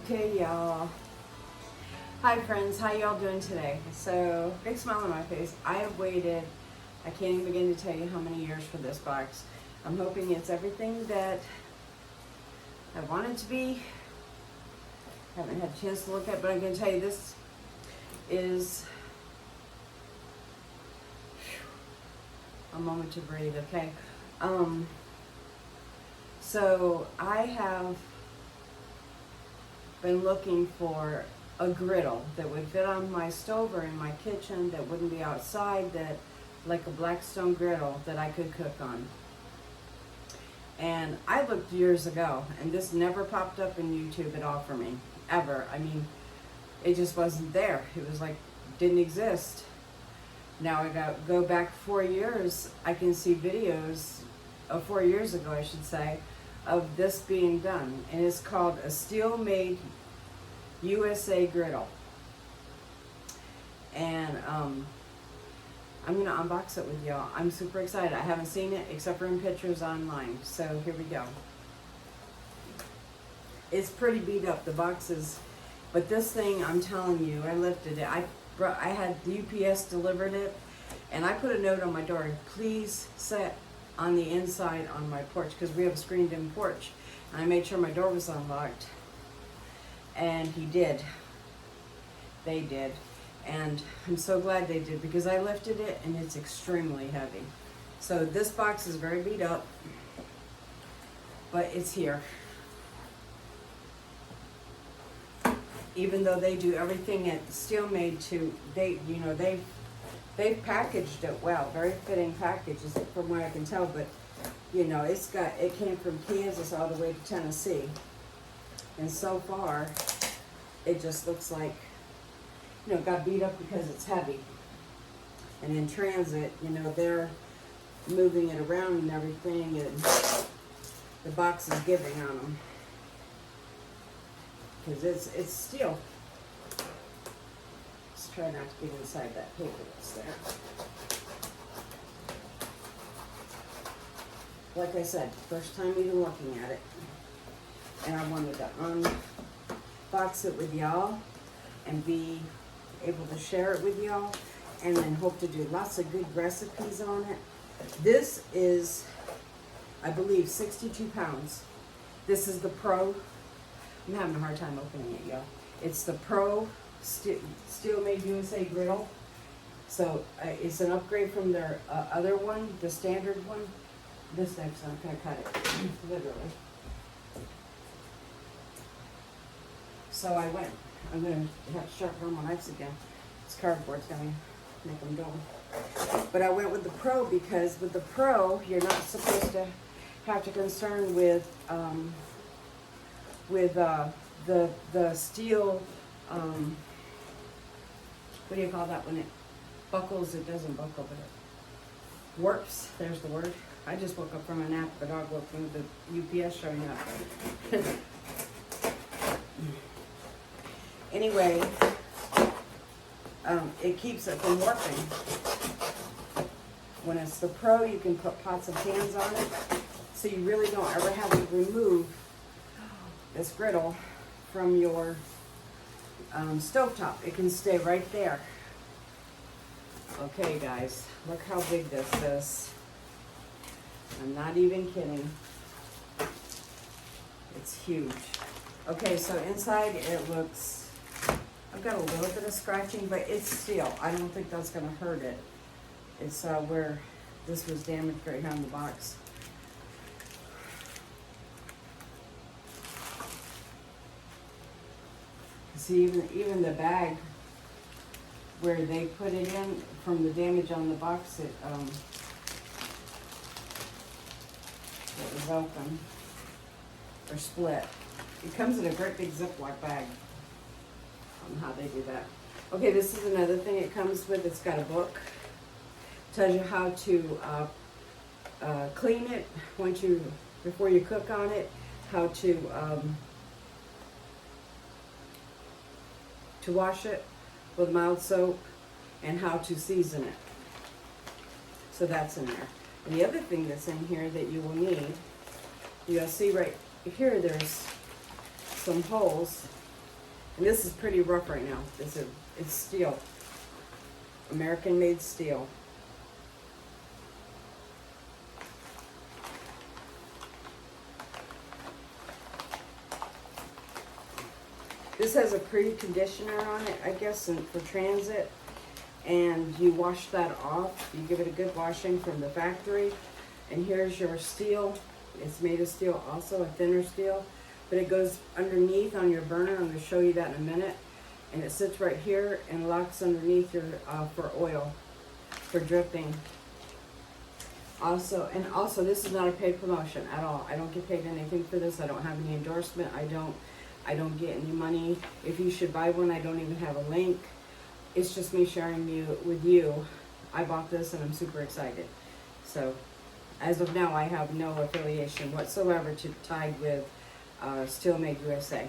Okay, y'all. Hi, friends. How y'all doing today? So, big smile on my face. I have waited, I can't even begin to tell you how many years for this box. I'm hoping it's everything that I want it to be. Haven't had a chance to look at, but I'm going to tell you this is a moment to breathe, okay? So I have been looking for a griddle that would fit on my stove or in my kitchen, that wouldn't be outside, that like a Blackstone griddle that I could cook on. And I looked years ago, and this never popped up in YouTube at all for me, ever. I mean, it just wasn't there. It was like, didn't exist. Now I go back 4 years, I can see videos of 4 years ago, I should say, of this being done. And it's called a Steelmadeusa griddle. And I'm gonna unbox it with y'all. I'm super excited. I haven't seen it except for in pictures online. So here we go. It's pretty beat up, the box is, but this thing, I'm telling you, I lifted it. I had the UPS delivered it, and I put a note on my door, please set on the inside on my porch, because we have a screened-in porch. And I made sure my door was unlocked, and he did. They did. And I'm so glad they did, because I lifted it and it's extremely heavy. So this box is very beat up, but it's here. Even though they do everything at Steelmade to, they've packaged it well, very fitting packages from what I can tell, but it came from Kansas all the way to Tennessee. And so far, it just looks like, it got beat up because it's heavy. And in transit, they're moving it around and everything, and the box is giving on them. Because it's steel. Let's try not to get inside that paper that's there. Like I said, first time even looking at it. And I wanted to unbox it with y'all and be able to share it with y'all, and then hope to do lots of good recipes on it. This is, I believe, 62 pounds. This is the Pro. I'm having a hard time opening it, y'all. It's the Pro Steelmadeusa griddle. So it's an upgrade from their other one, the standard one. This knife's not gonna cut it, literally. So I'm gonna have to sharpen my knives again. This cardboard's gonna make them dull. But I went with the Pro because with the Pro, you're not supposed to have to concern with the steel, what do you call that when it buckles? It doesn't buckle, but it warps. There's the word. I just woke up from a nap. The dog woke me with the UPS showing up. Anyway, it keeps it from warping. When it's the Pro, you can put pots and pans on it, so you really don't ever have to remove this griddle from your stovetop. It can stay right there. Okay, guys, look how big this is. I'm not even kidding. It's huge. Okay, so inside it looks, I've got a little bit of scratching, but it's steel. I don't think that's gonna hurt it. It's where this was damaged right here on the box. See, even the bag where they put it in from the damage on the box, it was open or split. It comes in a great big Ziploc bag. I don't know how they do that. Okay, this is another thing it comes with. It's got a book. Tells you how to clean it before you cook on it. How to wash it with mild soap, and how to season it. So that's in there. And the other thing that's in here that you will need, you'll see right here, there's some holes And this is pretty rough right now. It's steel. American made steel. This has a pre-conditioner on it, I guess, and for transit. And you wash that off. You give it a good washing from the factory. And here's your steel. It's made of steel also, a thinner steel. But it goes underneath on your burner. I'm going to show you that in a minute. And it sits right here and locks underneath your for oil, for dripping. Also, this is not a paid promotion at all. I don't get paid anything for this. I don't have any endorsement. I don't get any money. If you should buy one, I don't even have a link. It's just me sharing with you. I bought this and I'm super excited. So, as of now, I have no affiliation whatsoever tied with Steelmadeusa.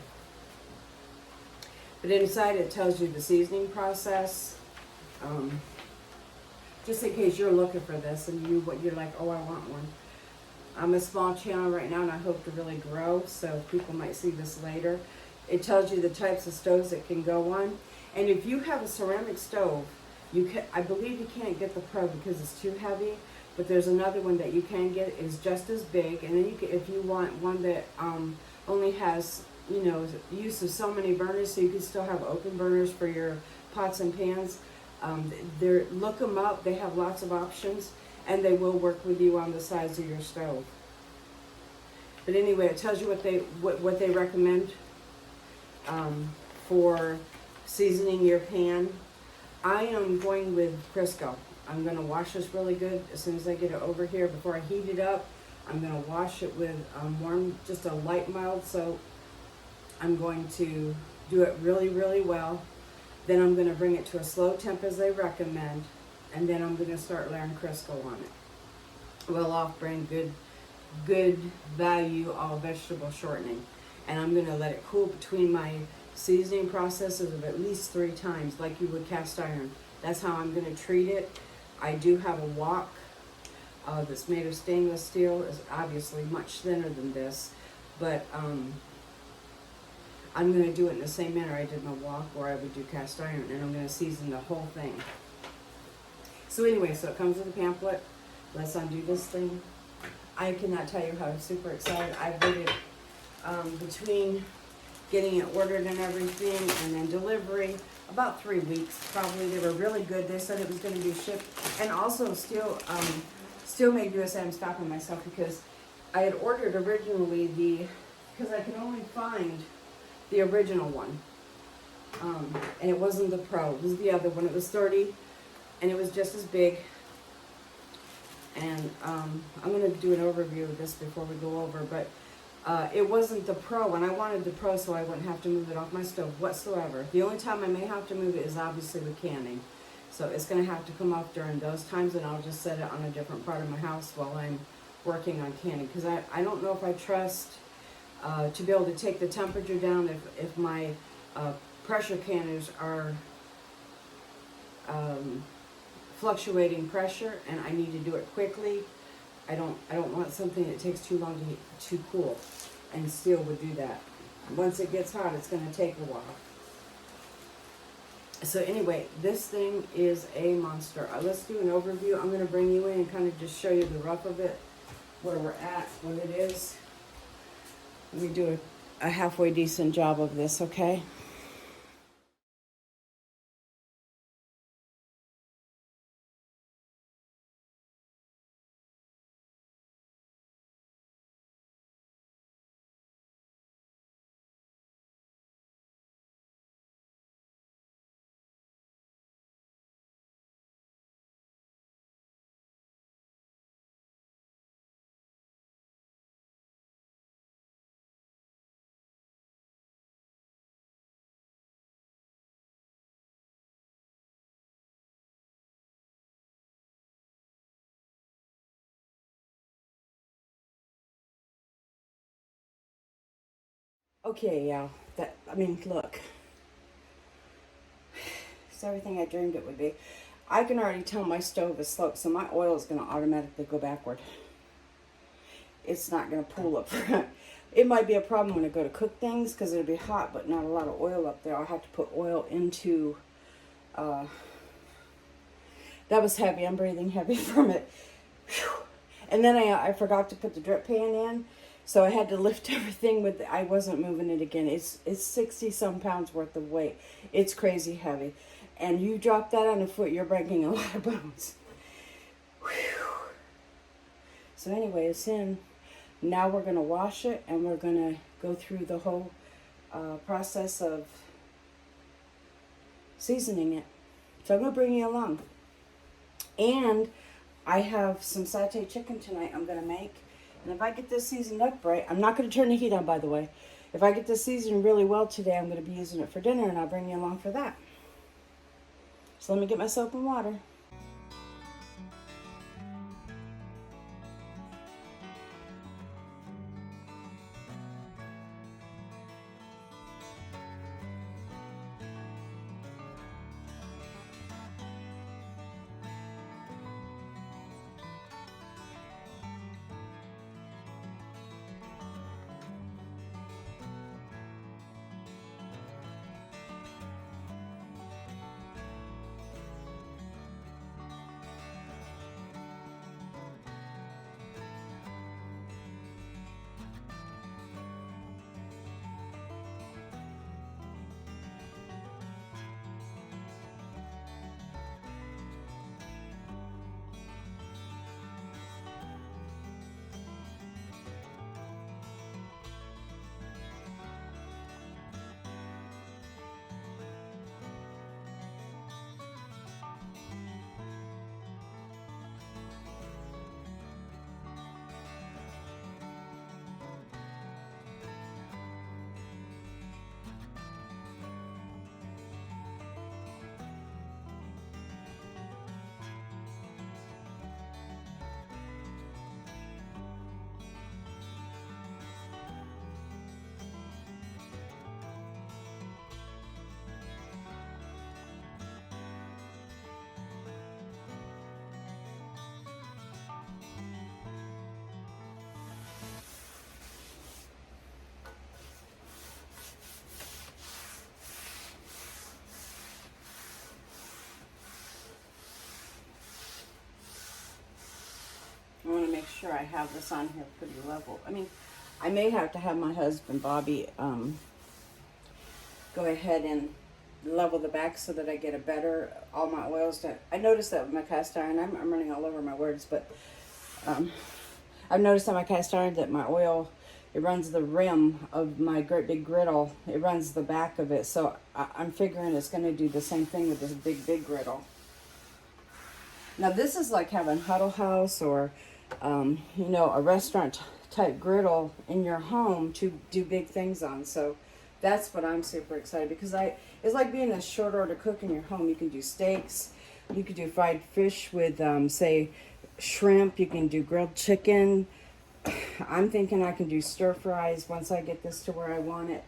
But inside it tells you the seasoning process. Just in case you're looking for this and you're like, oh, I want one. I'm a small channel right now and I hope to really grow, so people might see this later. It tells you the types of stoves it can go on. And if you have a ceramic stove, I believe you can't get the Pro because it's too heavy, but there's another one that you can get. It's just as big, and then if you want one that only has, use of so many burners, so you can still have open burners for your pots and pans. Look them up. They have lots of options, and they will work with you on the size of your stove. But anyway, it tells you what they recommend for seasoning your pan. I am going with Crisco. I'm going to wash this really good as soon as I get it over here. Before I heat it up, I'm going to wash it with warm, just a light mild soap. I'm going to do it really, really well. Then I'm going to bring it to a slow temp as they recommend, and then I'm going to start layering Crisco on it. Well off brand, good value, all vegetable shortening. And I'm going to let it cool between my seasoning processes of at least 3 times, like you would cast iron. That's how I'm going to treat it. I do have a wok that's made of stainless steel. It's obviously much thinner than this, but I'm going to do it in the same manner I did my wok, where I would do cast iron, and I'm going to season the whole thing. So anyway, so it comes with a pamphlet. Let's undo this thing. I cannot tell you how I'm super excited. I've waited between getting it ordered and everything and then delivery about 3 weeks probably. They were really good. They said it was going to be shipped. And also Steelmadeusa, I'm stopping myself because I had ordered originally because I could only find the original one. And it wasn't the Pro, it was the other one. It was 30 and it was just as big. And I'm going to do an overview of this before we go over, but it wasn't the Pro, and I wanted the Pro so I wouldn't have to move it off my stove whatsoever. The only time I may have to move it is obviously with canning. So it's going to have to come off during those times, and I'll just set it on a different part of my house while I'm working on canning. Because I don't know if I trust to be able to take the temperature down if my pressure canners are fluctuating pressure and I need to do it quickly. I don't want something that takes too long to cool, and steel would do that. Once it gets hot, it's going to take a while. So anyway, this thing is a monster. Let's do an overview. I'm going to bring you in and kind of just show you the rough of it, where we're at, what it is. Let me do a halfway decent job of this, okay? Okay, yeah. Look. It's everything I dreamed it would be. I can already tell my stove is sloped, so my oil is going to automatically go backward. It's not going to pool up front. It might be a problem when I go to cook things because it'll be hot, but not a lot of oil up there. I'll have to put oil into, that was heavy. I'm breathing heavy from it. Whew. And then I forgot to put the drip pan in. So I had to lift everything with, I wasn't moving it again. It's 60 some pounds worth of weight. It's crazy heavy. And you drop that on a foot, you're breaking a lot of bones. Whew. So anyway, it's in. Now we're going to wash it, and we're going to go through the whole process of seasoning it. So I'm going to bring you along. And I have some sauteed chicken tonight I'm going to make. And if I get this seasoned up right, I'm not going to turn the heat on, by the way. If I get this seasoned really well today, I'm going to be using it for dinner, and I'll bring you along for that. So let me get my soap and water. I want to make sure I have this on here pretty level. I mean, I may have to have my husband, Bobby, go ahead and level the back so that I get a better, all my oils done. I noticed that with my cast iron, I'm running all over my words, but I've noticed on my cast iron that my oil, it runs the rim of my great big griddle. It runs the back of it. So I'm figuring it's going to do the same thing with this big griddle. Now this is like having Huddle House or, you know, a restaurant type griddle in your home to do big things on. So that's what I'm super excited because it's like being a short order cook in your home. You can do steaks, you can do fried fish with, say, shrimp. You can do grilled chicken. I'm thinking I can do stir fries once I get this to where I want it.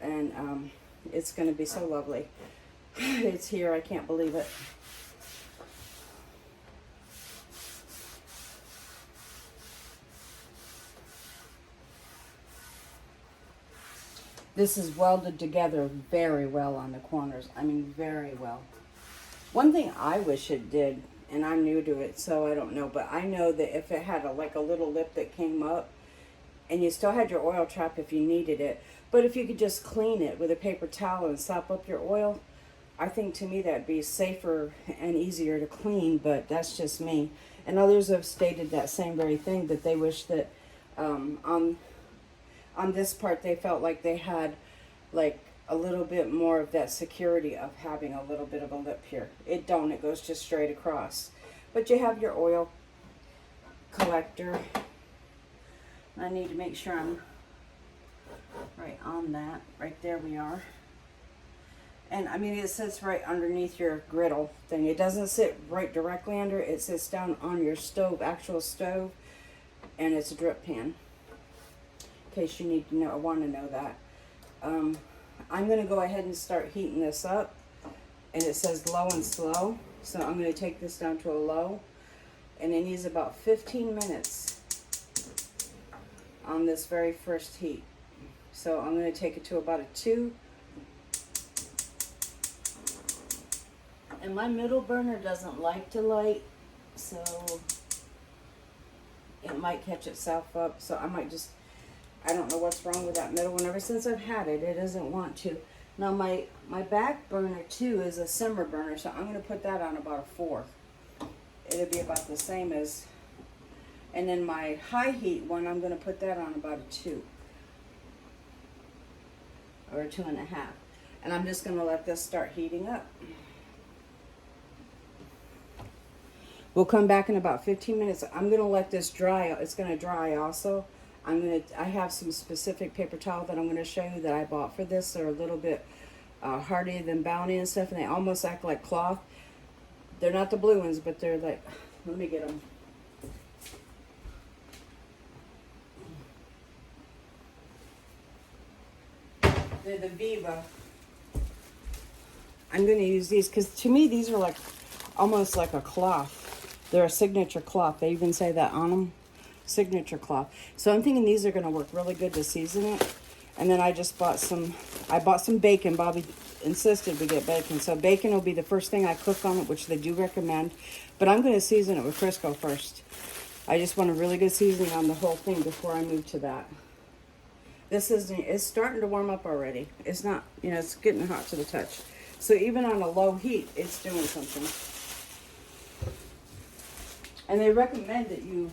And it's going to be so lovely. It's here. I can't believe it. This is welded together very well on the corners. I mean, very well. One thing I wish it did, and I'm new to it, so I don't know, but I know that if it had like a little lip that came up, and you still had your oil trap if you needed it, but if you could just clean it with a paper towel and sop up your oil, I think to me that'd be safer and easier to clean, but that's just me. And others have stated that same very thing, that they wish that on this part they felt like they had like a little bit more of that security of having a little bit of a lip here. It don't, it goes just straight across. But you have your oil collector. I need to make sure I'm right on that. Right there we are. And I mean, it sits right underneath your griddle thing. It doesn't sit right directly under it. It sits down on your stove, actual stove, and it's a drip pan. In case you need to know, I want to know that. I'm going to go ahead and start heating this up. And it says low and slow. So I'm going to take this down to a low. And it needs about 15 minutes on this very first heat. So I'm going to take it to about a 2. And my middle burner doesn't like to light, so it might catch itself up. So I might just, I don't know what's wrong with that middle one. Ever since I've had it, it doesn't want to. Now my back burner too is a simmer burner, so I'm going to put that on about a 4. It'll be about the same as, and then my high heat one, I'm going to put that on about a 2. Or a 2.5. And I'm just going to let this start heating up. We'll come back in about 15 minutes. I'm going to let this dry. It's going to dry also. I have some specific paper towel that I'm going to show you that I bought for this. They're a little bit hardier than Bounty and stuff, and they almost act like cloth. They're not the blue ones, but they're like, let me get them. They're the Viva. I'm going to use these because to me these are like almost like a cloth. They're a signature cloth. They even say that on them. Signature cloth. So I'm thinking these are going to work really good to season it. And then I just bought some, bacon. Bobby insisted we get bacon. So bacon will be the first thing I cook on it, which they do recommend. But I'm going to season it with Crisco first. I just want a really good seasoning on the whole thing before I move to that. It's starting to warm up already. It's not, it's getting hot to the touch. So even on a low heat, it's doing something. And they recommend that you,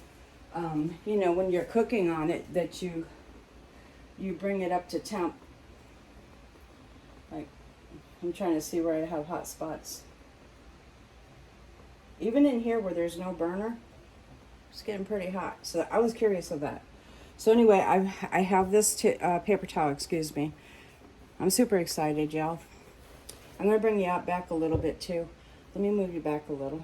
when you're cooking on it, that you bring it up to temp. Like, I'm trying to see where I have hot spots. Even in here where there's no burner, it's getting pretty hot. So I was curious of that. So anyway, I have this paper towel, excuse me. I'm super excited, y'all. I'm going to bring you out back a little bit too. Let me move you back a little.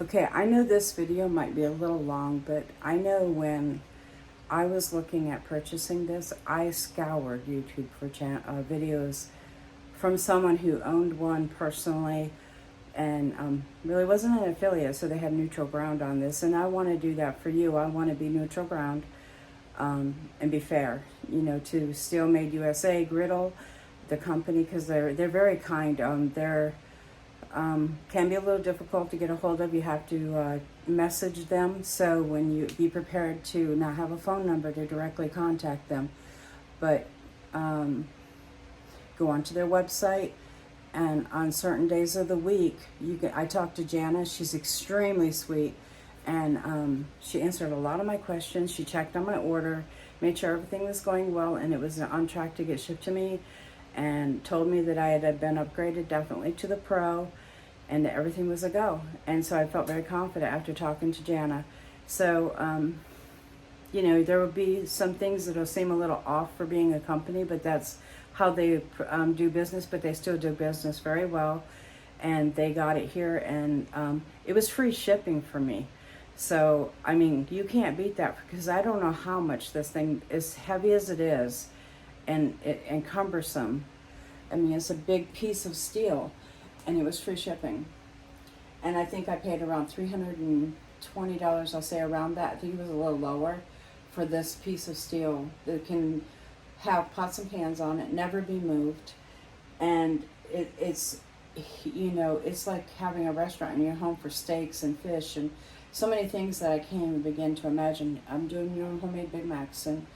Okay, I know this video might be a little long, but I know when I was looking at purchasing this, I scoured YouTube for videos from someone who owned one personally and really wasn't an affiliate, so they had neutral ground on this. And I want to do that for you. I want to be neutral ground and be fair, to Steelmadeusa, Griddle, the company, because they're very kind. Can be a little difficult to get a hold of. You have to message them, so when you be prepared to not have a phone number to directly contact them, but go onto their website, and on certain days of the week, I talked to Jana. She's extremely sweet, and she answered a lot of my questions. She checked on my order, made sure everything was going well, and it was on track to get shipped to me, and told me that I had been upgraded definitely to the Pro, and that everything was a go. And so I felt very confident after talking to Jana. So, there will be some things that will seem a little off for being a company, but that's how they do business, but they still do business very well. And they got it here, and it was free shipping for me. So, you can't beat that, because I don't know how much this thing, as heavy as it is, and cumbersome. It's a big piece of steel, and it was free shipping. And I think I paid around $302 $20, I'll say around that. I think it was a little lower for this piece of steel that can have pots and pans on it, never be moved, and it's you know, it's like having a restaurant in your home for steaks and fish and so many things that I can't even begin to imagine. I'm doing your own homemade Big Macs, and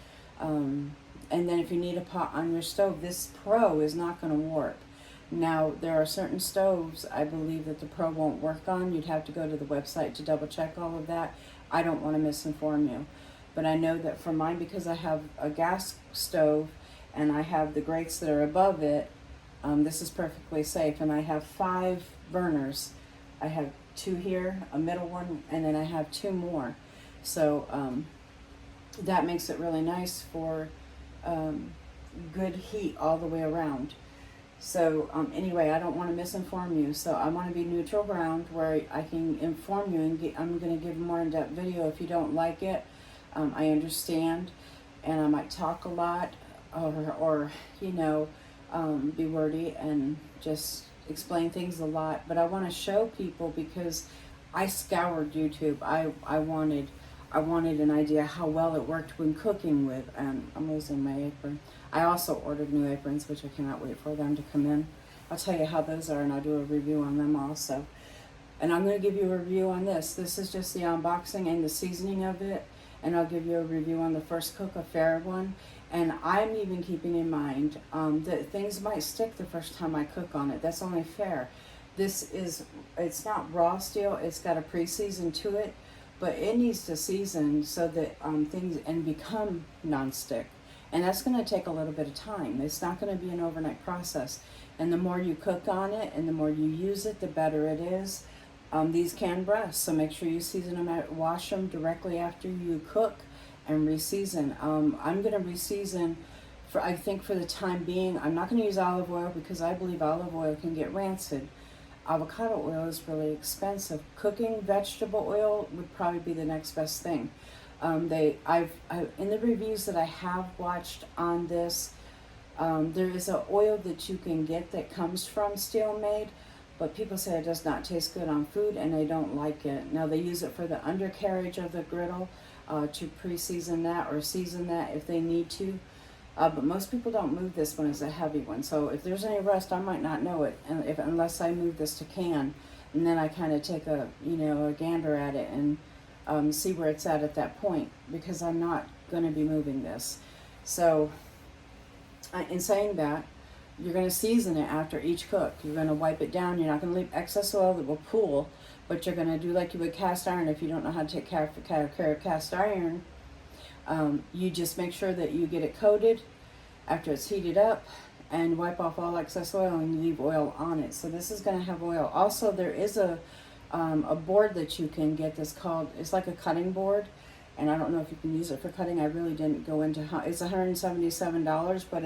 then if you need a pot on your stove, this Pro is not going to warp. Now, there are certain stoves I believe that the Pro won't work on. You'd have to go to the website to double check all of that. I don't want to misinform you. But I know that for mine, because I have a gas stove and I have the grates that are above it, this is perfectly safe. And I have 5 burners. I have 2 here, a middle one, and then I have 2 more. So that makes it really nice for good heat all the way around. So anyway, I don't want to misinform you. So I want to be neutral ground where I can inform you, and I'm going to give a more in-depth video. If you don't like it, I understand, and I might talk a lot or you know, be wordy and just explain things a lot. But I want to show people because I scoured YouTube. I wanted an idea how well it worked when cooking with, and I'm losing my apron. I also ordered new aprons, which I cannot wait for them to come in. I'll tell you how those are, and I'll do a review on them also. And I'm going to give you a review on this. This is just the unboxing and the seasoning of it, and I'll give you a review on the first cook, a fair one. And I'm even keeping in mind that things might stick the first time I cook on it. That's only fair. It's not raw steel. It's got a pre-season to it, but it needs to season so that things and become non-stick. And that's going to take a little bit of time. It's not going to be an overnight process. And the more you cook on it and the more you use it, the better it is. These can rust, so make sure you season them, wash them directly after you cook, and re-season. I'm going to re-season I think for the time being. I'm not going to use olive oil because I believe olive oil can get rancid. Avocado oil is really expensive. Cooking vegetable oil would probably be the next best thing. In the reviews that I have watched on this, there is an oil that you can get that comes from Steelmade, but people say it does not taste good on food and they don't like it. Now they use it for the undercarriage of the griddle to pre-season that or season that if they need to. But most people don't move this one as a heavy one. So if there's any rust, I might not know it unless I move this to can, and then I kind of take a gander at it and see where it's at that point, because I'm not going to be moving this. So in saying that, you're going to season it after each cook. You're going to wipe it down. You're not going to leave excess oil that will pool, but you're going to do like you would cast iron. If you don't know how to take care of cast iron, you just make sure that you get it coated after it's heated up and wipe off all excess oil and you leave oil on it. So this is going to have oil. Also, there is a board that you can get that's called, it's like a cutting board, and I don't know if you can use it for cutting. I really didn't go into how, it's $177, but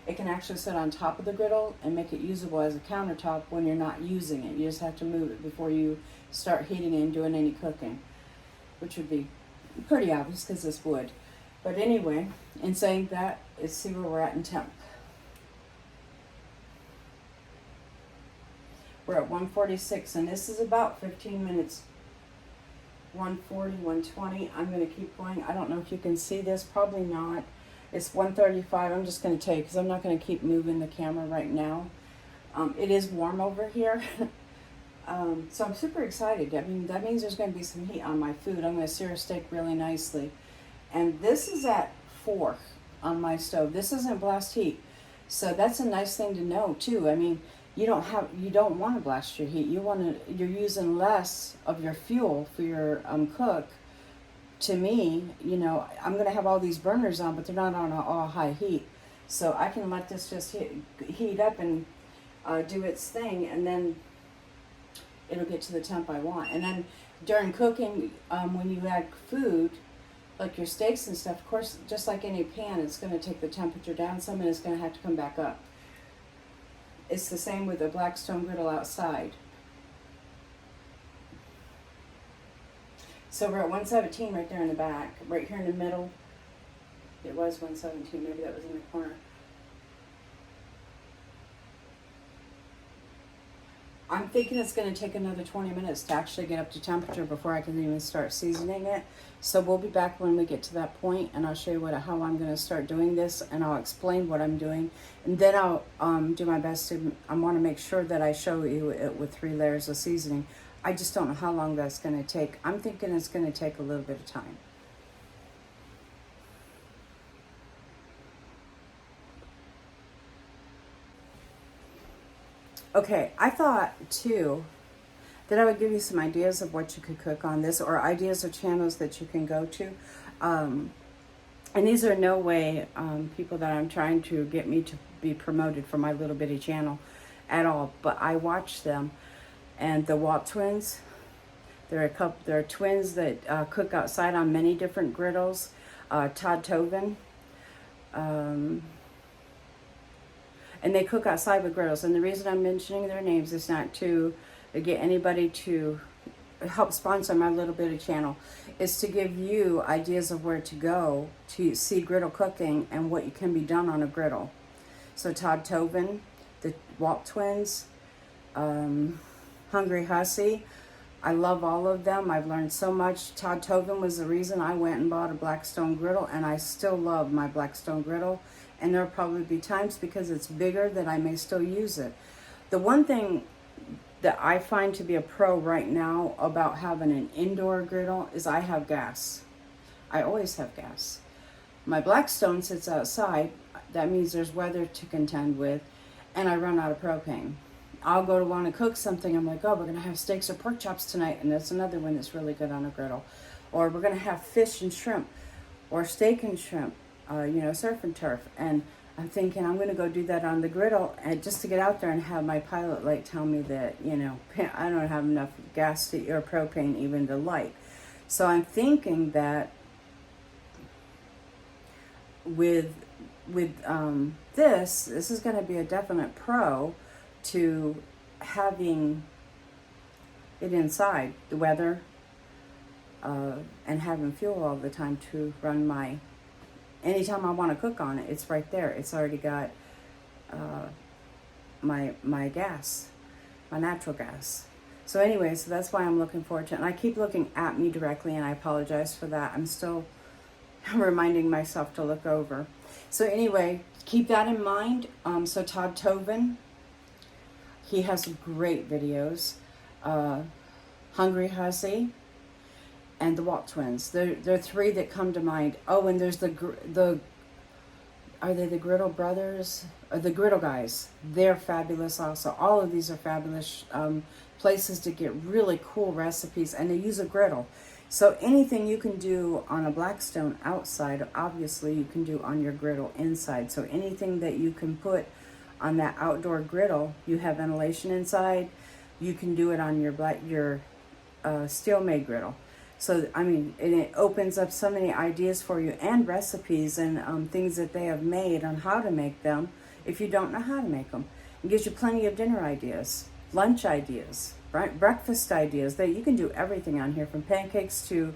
it can actually sit on top of the griddle and make it usable as a countertop when you're not using it. You just have to move it before you start heating it and doing any cooking, which would be pretty obvious because it's wood. But anyway, in saying that, let's see where we're at in temp. We're at 146, and this is about 15 minutes. 140, 120. I'm going to keep going. I don't know if you can see this. Probably not. It's 135. I'm just going to tell you because I'm not going to keep moving the camera right now. It is warm over here. So I'm super excited. I mean, that means there's going to be some heat on my food. I'm going to sear a steak really nicely. And this is at 4 on my stove. This isn't blast heat. So that's a nice thing to know too. I mean, you don't want to blast your heat. You're using less of your fuel for your cook. To me, I'm going to have all these burners on, but they're not on all high heat. So I can let this just heat up and do its thing, and then it'll get to the temp I want. And then during cooking, when you add food, like your steaks and stuff, of course, just like any pan, it's going to take the temperature down some and it's going to have to come back up. It's the same with a Blackstone griddle outside. So we're at 117 right there in the back. Right here in the middle, it was 117, maybe that was in the corner. I'm thinking it's going to take another 20 minutes to actually get up to temperature before I can even start seasoning it. So we'll be back when we get to that point, and I'll show you how I'm going to start doing this, and I'll explain what I'm doing, and then I'll do my best to. I want to make sure that I show you it with 3 layers of seasoning. I just don't know how long that's going to take. I'm thinking it's going to take a little bit of time. Okay, I thought too that I would give you some ideas of what you could cook on this, or ideas of channels that you can go to. And these are no way people that I'm trying to get me to be promoted for my little bitty channel at all. But I watch them, and the Walt twins. They're twins that cook outside on many different griddles. Todd Tovin. And they cook outside with griddles. And the reason I'm mentioning their names is not to get anybody to help sponsor my little bitty channel. It's to give you ideas of where to go to see griddle cooking and what can be done on a griddle. So Todd Tovin, the Walt twins, Hungry Hussy. I love all of them. I've learned so much. Todd Tovin was the reason I went and bought a Blackstone griddle, and I still love my Blackstone griddle. And there'll probably be times, because it's bigger, that I may still use it. The one thing that I find to be a pro right now about having an indoor griddle is I have gas. I always have gas. My Blackstone sits outside. That means there's weather to contend with, and I run out of propane. I'll go to want to cook something. I'm like, oh, we're going to have steaks or pork chops tonight, and that's another one that's really good on a griddle. Or we're going to have fish and shrimp, or steak and shrimp. Surf and turf, and I'm thinking I'm going to go do that on the griddle, and just to get out there and have my pilot light tell me that, I don't have enough gas or propane even to light. So I'm thinking that with this is going to be a definite pro to having it inside, the weather, and having fuel all the time to run my. Anytime I want to cook on it, it's right there. It's already got my gas, my natural gas. So anyway, so that's why I'm looking forward to it. And I keep looking at me directly, and I apologize for that. I'm still reminding myself to look over. So anyway, keep that in mind. So Todd Tovin, he has great videos. Hungry Hussy, and the Walt twins. They're 3 that come to mind. Oh, and there's are they the Griddle brothers? Or the Griddle guys. They're fabulous also. All of these are fabulous places to get really cool recipes, and they use a griddle. So anything you can do on a Blackstone outside, obviously you can do on your griddle inside. So anything that you can put on that outdoor griddle, you have ventilation inside, you can do it on your Steelmadeusa griddle. So, I mean, it opens up so many ideas for you, and recipes, and things that they have made on how to make them if you don't know how to make them. It gives you plenty of dinner ideas, lunch ideas, right? Breakfast ideas. You can do everything on here, from pancakes to,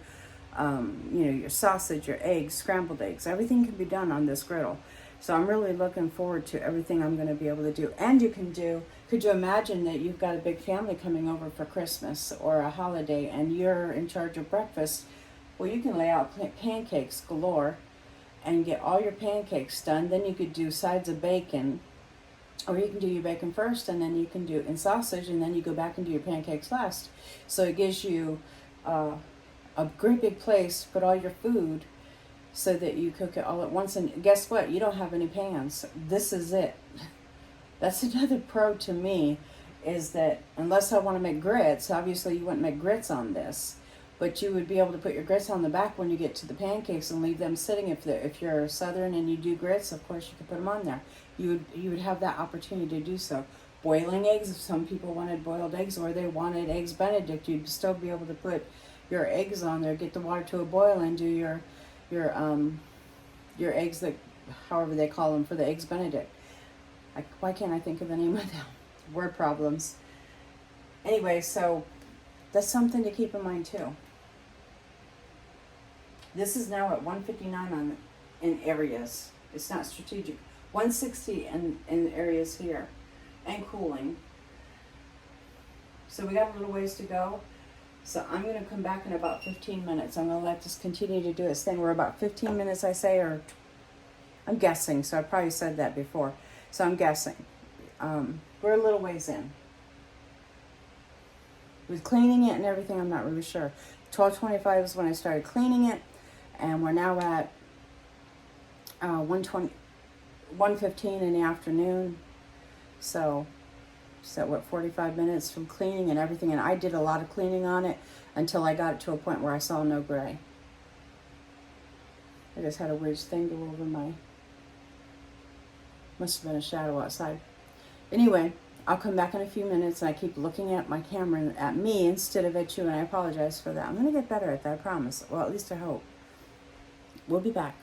your sausage, your eggs, scrambled eggs. Everything can be done on this griddle. So I'm really looking forward to everything I'm going to be able to do. And could you imagine that you've got a big family coming over for Christmas or a holiday, and you're in charge of breakfast? Well, you can lay out pancakes galore and get all your pancakes done. Then you could do sides of bacon, or you can do your bacon first, and then you can do sausage, and then you go back and do your pancakes last. So it gives you a great big place to put all your food, so that you cook it all at once. And guess what? You don't have any pans. This is it. That's another pro to me, is that unless I want to make grits, obviously you wouldn't make grits on this, but you would be able to put your grits on the back when you get to the pancakes and leave them sitting. If you're Southern and you do grits, of course you could put them on there. You would have that opportunity to do so. Boiling eggs, if some people wanted boiled eggs, or they wanted eggs Benedict, you'd still be able to put your eggs on there, get the water to a boil, and do your eggs, that however they call them, for the eggs Benedict. Why can't I think of the name of them? Word problems. Anyway, so that's something to keep in mind too. This is now at 159 in areas. It's not strategic. 160 in areas here, and cooling. So we got a little ways to go. So I'm going to come back in about 15 minutes. I'm going to let this continue to do its thing. We're about 15 minutes, I say, or I'm guessing. So I probably said that before. So I'm guessing. We're a little ways in. With cleaning it and everything, I'm not really sure. 12:25 is when I started cleaning it. And we're now at 1:15 in the afternoon. So what, 45 minutes from cleaning and everything. And I did a lot of cleaning on it until I got it to a point where I saw no gray. I just had a weird thing go over my, must have been a shadow outside. Anyway, I'll come back in a few minutes, and I keep looking at my camera at me instead of at you, and I apologize for that. I'm going to get better at that, I promise. Well, at least I hope. We'll be back.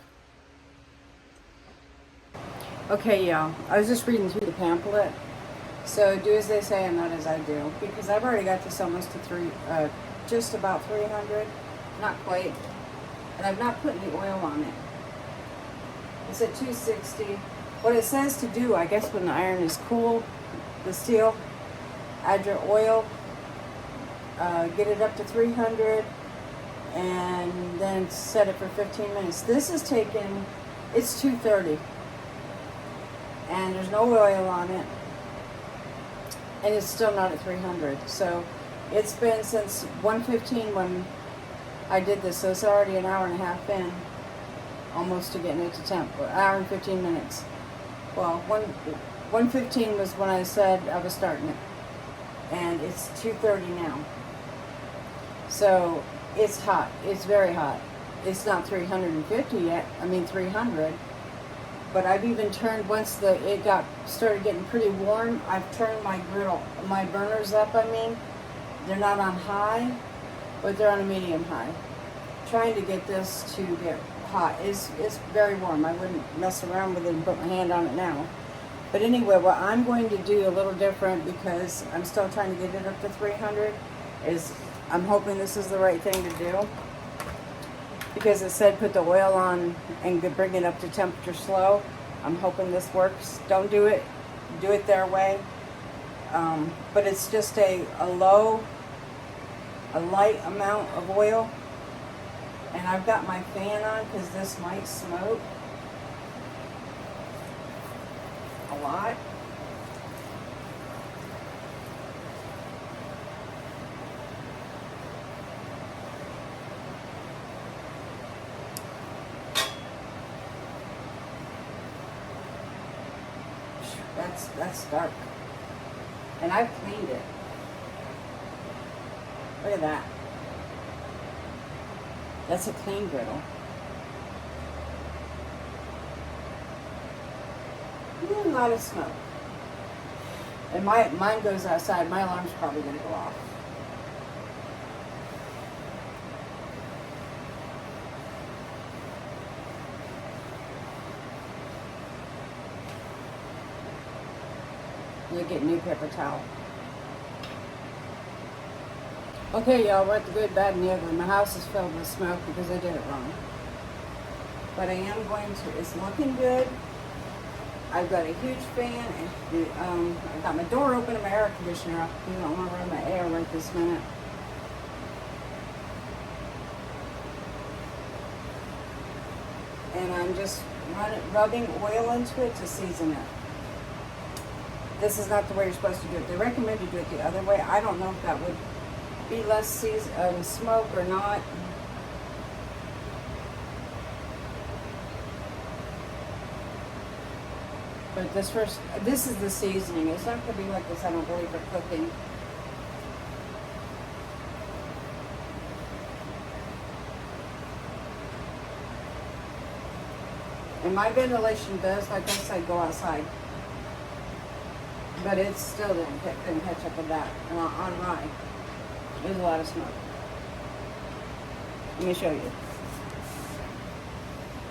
Okay, y'all. I was just reading through the pamphlet. So do as they say and not as I do, because I've already got this almost to just about 300, not quite, and I've not put any oil on it. It's at 260. What it says to do, I guess, when the iron is cool, the steel, add your oil, get it up to 300, and then set it for 15 minutes. This is taken, it's 230, and there's no oil on it. And it's still not at 300. So it's been since 1:15 when I did this. So it's already an hour and a half in, almost to getting it to temp. An hour and 15 minutes. Well, 1:15 was when I said I was starting it. And it's 2:30 now. So it's hot. It's very hot. It's not 350 yet. I mean 300. But I've even turned, once it started getting pretty warm, I've turned my burners up, They're not on high, but they're on a medium high. Trying to get this to get hot. It's very warm. I wouldn't mess around with it and put my hand on it now. But anyway, what I'm going to do a little different, because I'm still trying to get it up to 300, is I'm hoping this is the right thing to do. Because it said put the oil on and bring it up to temperature slow. I'm hoping this works. Don't do it their way. But it's just a light amount of oil. And I've got my fan on because this might smoke a lot. That's dark. And I've cleaned it. Look at that. That's a clean griddle. A lot of smoke. And mine goes outside. My alarm's probably going to go off. You'll get a new paper towel. Okay, y'all, we're at the good, bad, and the ugly. My house is filled with smoke because I did it wrong. But I am going to, it's looking good. I've got a huge fan, and I've got my door open and my air conditioner up. You don't want to run my air right this minute. And I'm just rubbing oil into it to season it. This is not the way you're supposed to do it. They recommend you do it the other way. I don't know if that would be less smoke or not. But this is the seasoning. It's not going to be like this, I don't believe, for cooking. And my ventilation does, like I said, go outside. But it still couldn't catch up with that on rye. There's a lot of smoke. Let me show you.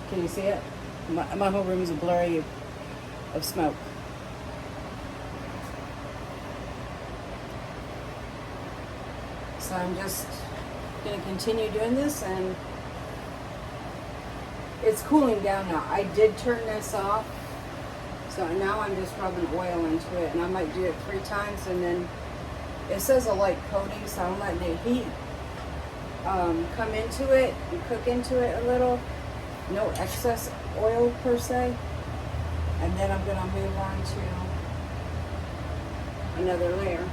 Can you see it? My whole room is a blurry of smoke. So I'm just going to continue doing this, and it's cooling down now. I did turn this off. So now I'm just rubbing oil into it, and I might do it 3 times and then It says a light coating, so I'm letting the heat come into it and cook into it a little. No excess oil per se. And then I'm going to move on to another layer.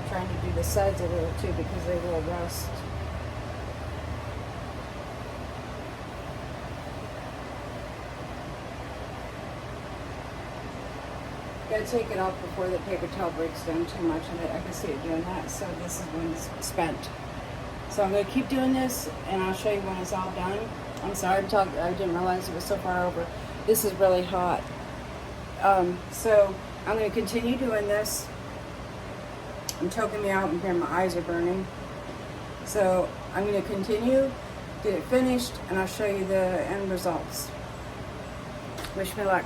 Trying to do the sides a little too because they will rust. Gotta take it off before the paper towel breaks down too much, and I can see it doing that. So this is when it's spent. So I'm gonna keep doing this, and I'll show you when it's all done. I'm sorry, I didn't realize it was so far over. This is really hot. So I'm gonna continue doing this. I'm choking me out, and here my eyes are burning. So I'm gonna continue, get it finished, and I'll show you the end results. Wish me luck.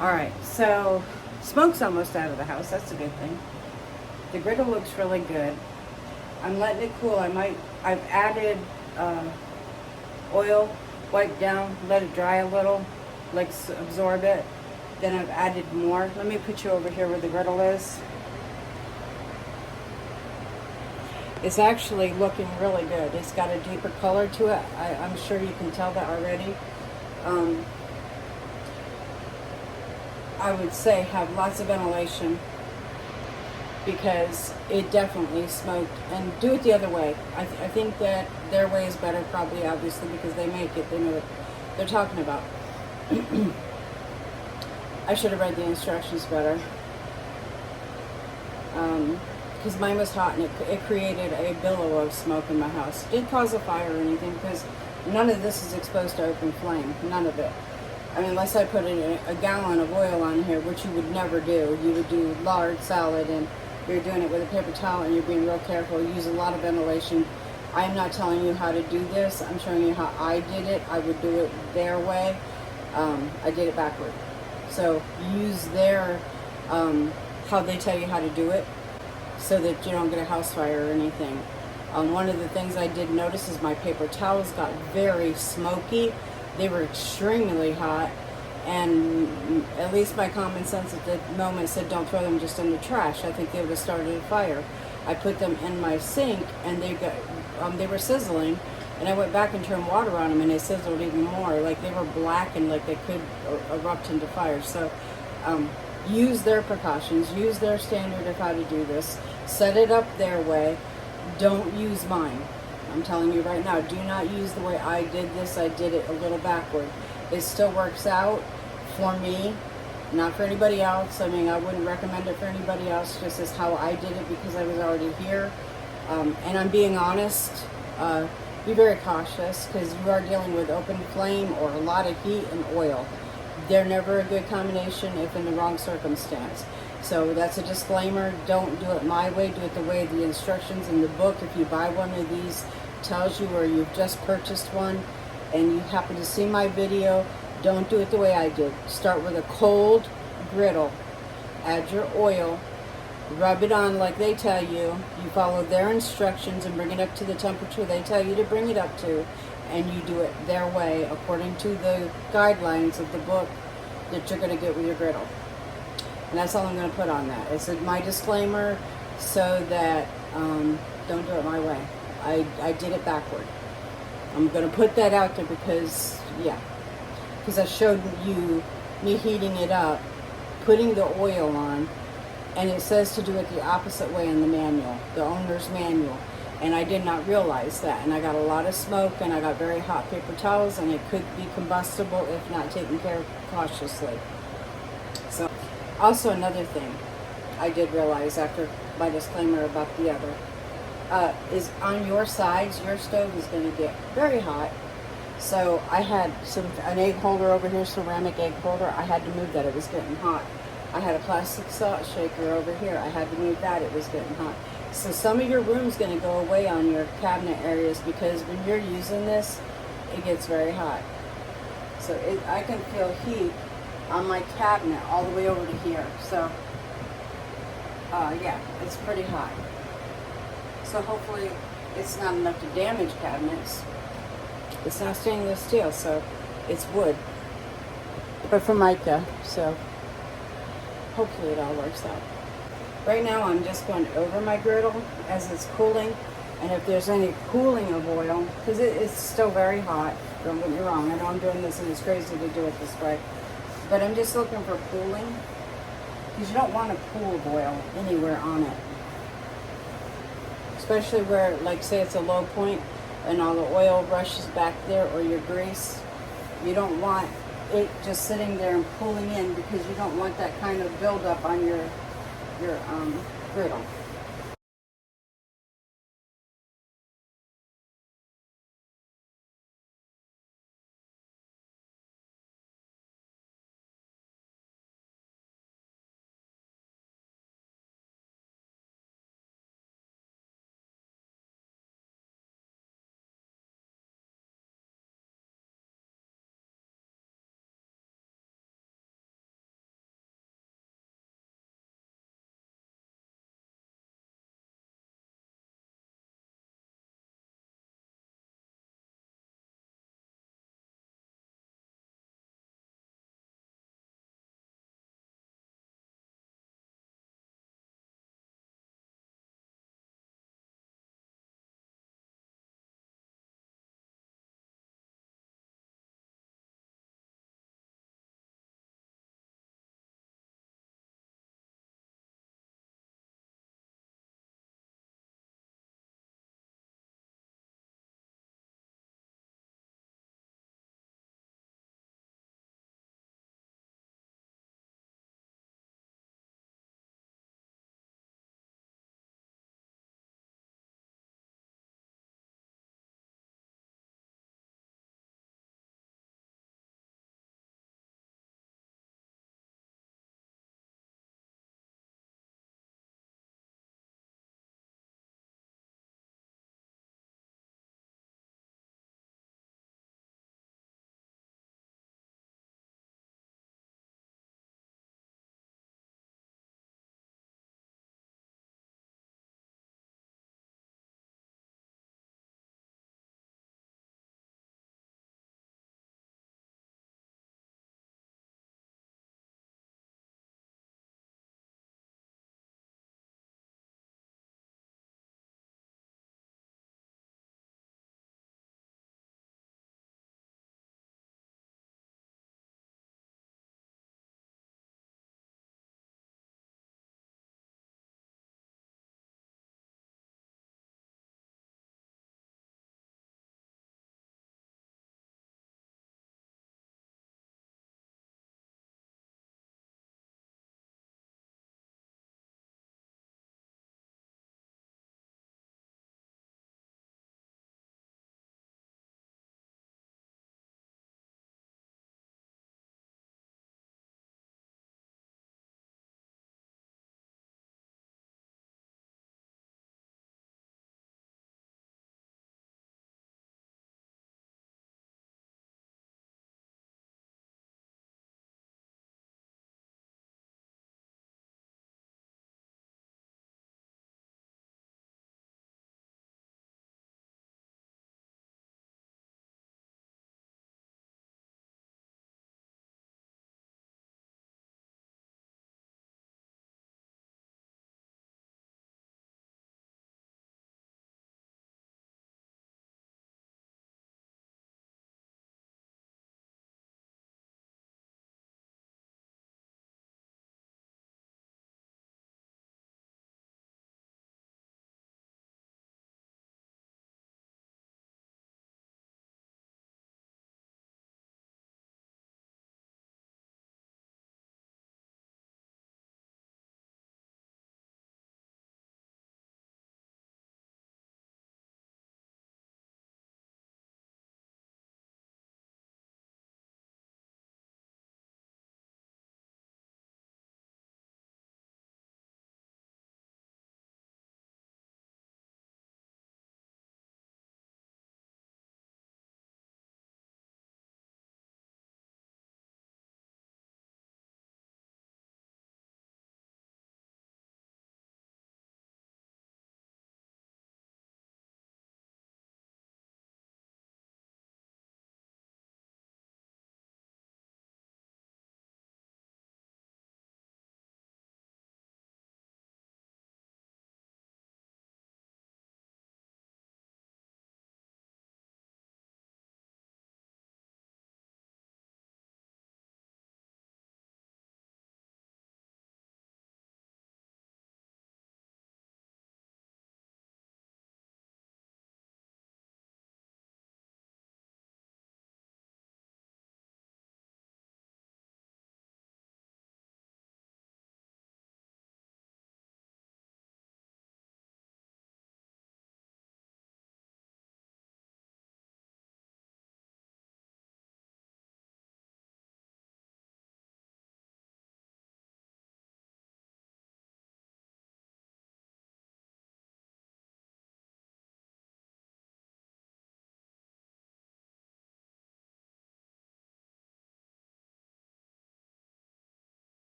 All right, so smoke's almost out of the house. That's a good thing. The griddle looks really good. I'm letting it cool. I've added oil, wipe down, let it dry a little, like absorb it. Then I've added more. Let me put you over here where the griddle is. It's actually looking really good. It's got a deeper color to it. I'm sure you can tell that already. I would say have lots of ventilation because it definitely smoked. And do it the other way. I think that their way is better, probably, obviously, because they make it. They know what they're talking about. I should have read the instructions better. Because mine was hot and it created a billow of smoke in my house. It didn't cause a fire or anything because none of this is exposed to open flame. None of it. I mean, unless I put a gallon of oil on here, which you would never do. You would do lard salad and you're doing it with a paper towel and you're being real careful. Use a lot of ventilation. I'm not telling you how to do this. I'm showing you how I did it. I would do it their way. I did it backward. So use their, how they tell you how to do it so that you don't get a house fire or anything. One of the things I did notice is my paper towels got very smoky. They were extremely hot, and at least my common sense at the moment said don't throw them just in the trash. I think they would have started a fire. I put them in my sink, and they were sizzling, and I went back and turned water on them, and they sizzled even more. Like they were black and like they could erupt into fire. So use their precautions, use their standard of how to do this. Set it up their way. Don't use mine. I'm telling you right now, do not use the way I did this. I did it a little backward. It still works out for me, not for anybody else. I mean, I wouldn't recommend it for anybody else, just as how I did it because I was already here. And I'm being honest. Be very cautious because you are dealing with open flame or a lot of heat and oil. They're never a good combination if in the wrong circumstance. So that's a disclaimer. Don't do it my way. Do it the way the instructions in the book. If you buy one of these, tells you, or you've just purchased one and you happen to see my video, don't do it the way I did. Start with a cold griddle. Add your oil. Rub it on like they tell you. You follow their instructions and bring it up to the temperature they tell you to bring it up to. And you do it their way according to the guidelines of the book that you're going to get with your griddle. And that's all I'm going to put on that. It's my disclaimer so that don't do it my way. I did it backward. I'm going to put that out there because, yeah. Because I showed you me heating it up, putting the oil on, and it says to do it the opposite way in the manual, the owner's manual. And I did not realize that. And I got a lot of smoke and I got very hot paper towels and it could be combustible if not taken care of cautiously. So, also another thing I did realize after my disclaimer about the other, is on your sides, your stove is going to get very hot. So I had an egg holder over here, ceramic egg holder. I had to move that. It was getting hot. I had a plastic salt shaker over here. I had to move that. It was getting hot. So some of your room's going to go away on your cabinet areas because when you're using this, it gets very hot. So I can feel heat on my cabinet all the way over to here. So yeah, it's pretty hot. So hopefully it's not enough to damage cabinets. It's not stainless steel, so it's wood. But for mica, so hopefully it all works out. Right now I'm just going over my griddle as it's cooling, and if there's any pooling of oil, because it's still very hot, don't get me wrong, I know I'm doing this and it's crazy to do it this way, but I'm just looking for pooling, because you don't want a pool of oil anywhere on it. Especially where, like say it's a low point and all the oil rushes back there, or your grease. You don't want it just sitting there and pulling in, because you don't want that kind of buildup on your griddle.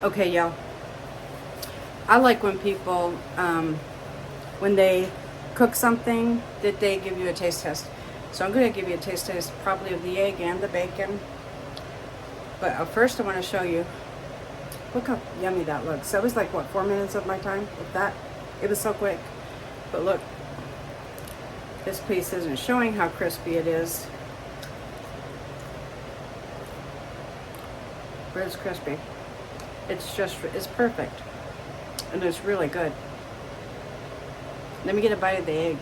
Okay, y'all. I like when people, when they cook something, that they give you a taste test. So I'm going to give you a taste test probably of the egg and the bacon. But first I want to show you, look how yummy that looks. That was like, what, 4 minutes of my time? If that, it was so quick. But look, this piece isn't showing how crispy it is. But it's crispy. It's perfect. And it's really good. Let me get a bite of the egg.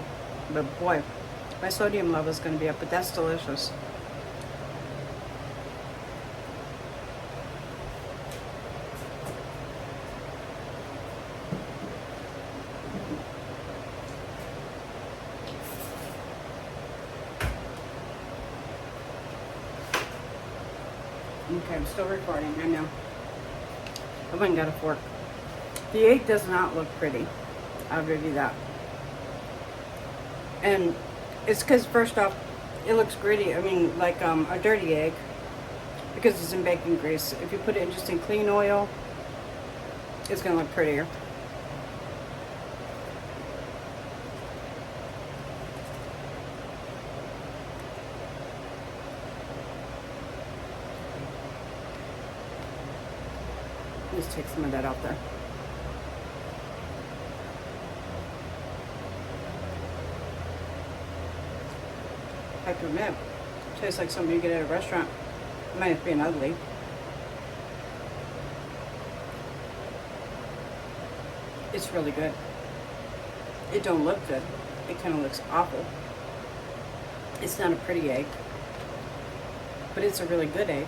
But boy, my sodium level is going to be up, but that's delicious. Okay, I'm still recording, I know. I went and got a fork. The egg does not look pretty. I'll give you that. And it's because, first off, it looks gritty. I mean, like a dirty egg, because it's in bacon grease. If you put it in just in clean oil, it's going to look prettier. Just take some of that out there. I have to admit, it tastes like something you get at a restaurant. It might be ugly. It's really good. It don't look good. It kind of looks awful. It's not a pretty egg, but it's a really good egg.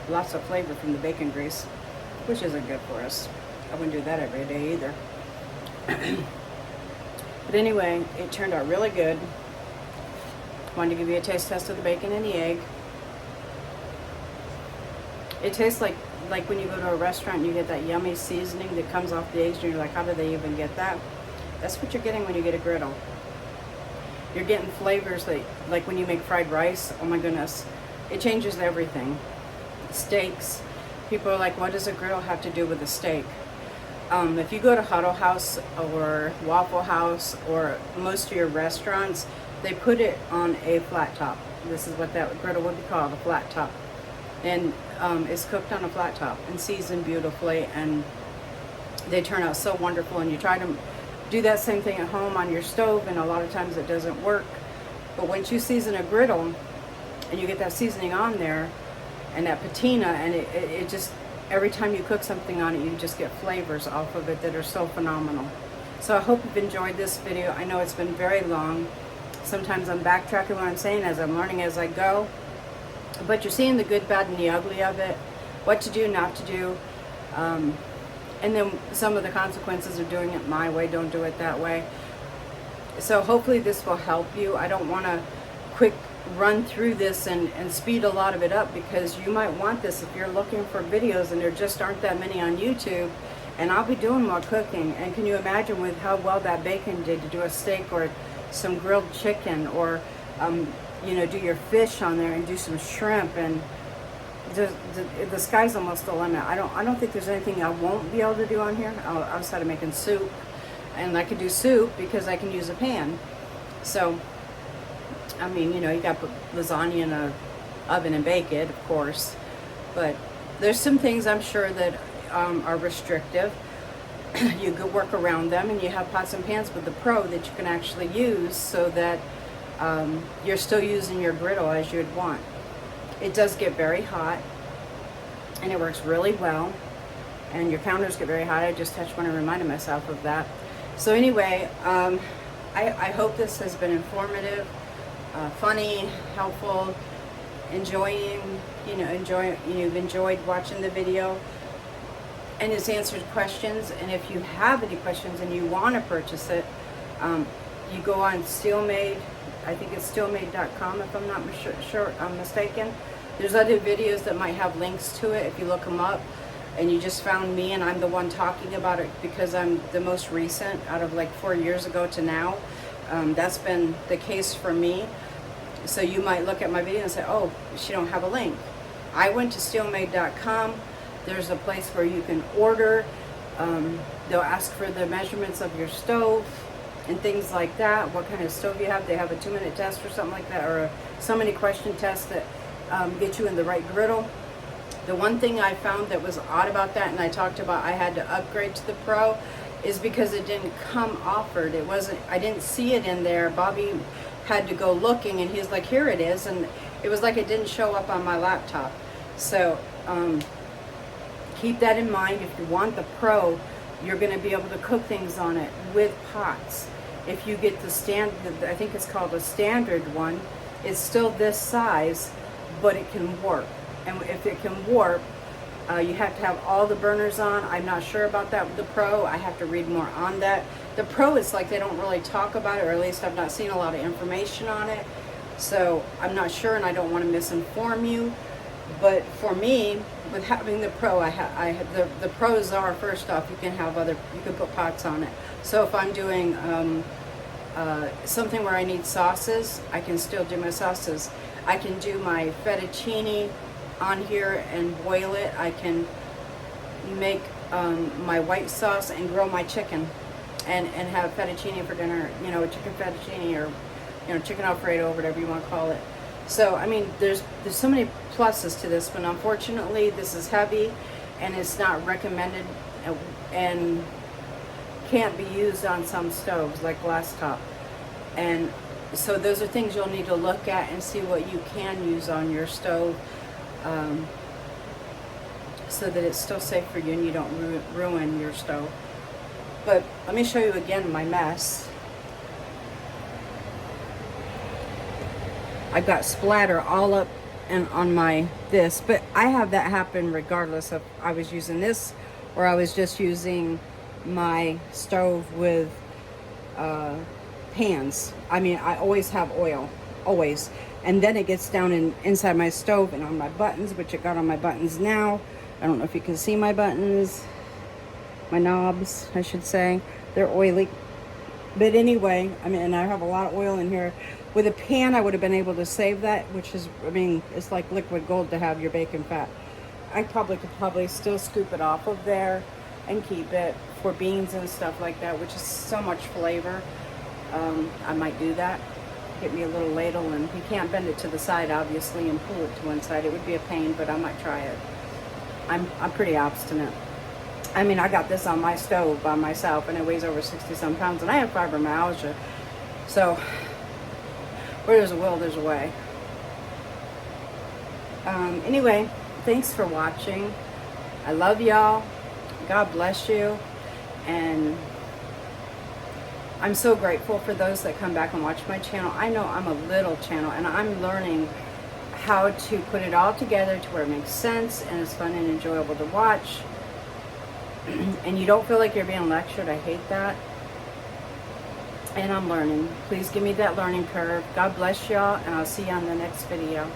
Lots of flavor from the bacon grease, which isn't good for us. I wouldn't do that every day either. But anyway, it turned out really good. Wanted to give you a taste test of the bacon and the egg. It tastes like when you go to a restaurant and you get that yummy seasoning that comes off the eggs and you're like, how do they even get that? That's what you're getting when you get a griddle. You're getting flavors that, like when you make fried rice, oh my goodness, it changes everything. Steaks, people are like, what does a griddle have to do with a steak? If you go to Huddle House or Waffle House or most of your restaurants, they put it on a flat top. This is what that griddle would be called, a flat top. And it's cooked on a flat top and seasoned beautifully, and they turn out so wonderful. And you try to do that same thing at home on your stove, and a lot of times it doesn't work. But once you season a griddle and you get that seasoning on there and that patina, and it just, every time you cook something on it, you just get flavors off of it that are so phenomenal. So I hope you've enjoyed this video. I know it's been very long. Sometimes I'm backtracking what I'm saying as I'm learning as I go. But you're seeing the good, bad, and the ugly of it. What to do, not to do. And then some of the consequences of doing it my way. Don't do it that way. So hopefully this will help you. I don't want to quick run through this and speed a lot of it up, because you might want this if you're looking for videos and there just aren't that many on YouTube. And I'll be doing more cooking. And can you imagine with how well that bacon did to do a steak or some grilled chicken, or you know, do your fish on there and do some shrimp, and the sky's almost the limit. I don't think there's anything I won't be able to do on here outside of making soup. And I can do soup because I can use a pan. So I mean, you know, you got to put lasagna in a oven and bake it, of course. But there's some things I'm sure that are restrictive. You could work around them, and you have pots and pans with the Pro that you can actually use so that you're still using your griddle as you'd want. It does get very hot, and it works really well. And your counters get very hot. I just touched one and reminded myself of that. So anyway, I hope this has been informative, funny, helpful, you've enjoyed watching the video, and it's answered questions. And if you have any questions and you want to purchase it, you go on Steelmade. I think it's steelmade.com if I'm not mistaken. There's other videos that might have links to it if you look them up. And you just found me, and I'm the one talking about it because I'm the most recent out of like 4 years ago to now. That's been the case for me. So you might look at my video and say, oh, she don't have a link. I went to steelmade.com. There's a place where you can order. They'll ask for the measurements of your stove and things like that, what kind of stove you have. They have a 2-minute test or something like that, or a so many question test that get you in the right griddle. The one thing I found that was odd about that, and I talked about I had to upgrade to the Pro, is because it didn't come offered. It wasn't, I didn't see it in there. Bobby had to go looking and he's like, here it is. And it was like it didn't show up on my laptop. So keep that in mind. If you want the Pro, you're going to be able to cook things on it with pots. If you get the standard, I think it's called a standard one, it's still this size, but it can warp. And if it can warp, you have to have all the burners on. I'm not sure about that with the Pro. I have to read more on that. The Pro is like they don't really talk about it, or at least I've not seen a lot of information on it. So I'm not sure, and I don't want to misinform you. But for me, with having the Pro, the pros are, first off, you can put pots on it. So if I'm doing something where I need sauces, I can still do my sauces. I can do my fettuccine on here and boil it. I can make my white sauce and grill my chicken and have fettuccine for dinner, you know, chicken fettuccine, or, you know, chicken alfredo, whatever you want to call it. So I mean, there's so many pluses to this, but unfortunately this is heavy and it's not recommended and can't be used on some stoves like glass top. And so those are things you'll need to look at and see what you can use on your stove, so that it's still safe for you and you don't ruin your stove. But let me show you again my mess. I've got splatter all up and on my this, but I have that happen regardless of I was using this or I was just using my stove with pans. I mean, I always have oil, always. And then it gets down inside my stove and on my buttons, which it got on my buttons now. I don't know if you can see my buttons, my knobs, I should say. They're oily. But anyway, I mean, and I have a lot of oil in here. With a pan, I would have been able to save that, which is, I mean, it's like liquid gold to have your bacon fat. I could still scoop it off of there and keep it for beans and stuff like that, which is so much flavor. I might do that. Get me a little ladle, and you can't bend it to the side, obviously, and pull it to one side. It would be a pain, but I might try it. I'm pretty obstinate. I mean, I got this on my stove by myself, and it weighs over 60-some pounds, and I have fibromyalgia. So, where there's a will, there's a way. Anyway, thanks for watching. I love y'all. God bless you. And I'm so grateful for those that come back and watch my channel. I know I'm a little channel, and I'm learning how to put it all together to where it makes sense and it's fun and enjoyable to watch. And you don't feel like you're being lectured. I hate that. And I'm learning. Please give me that learning curve. God bless y'all, and I'll see you on the next video.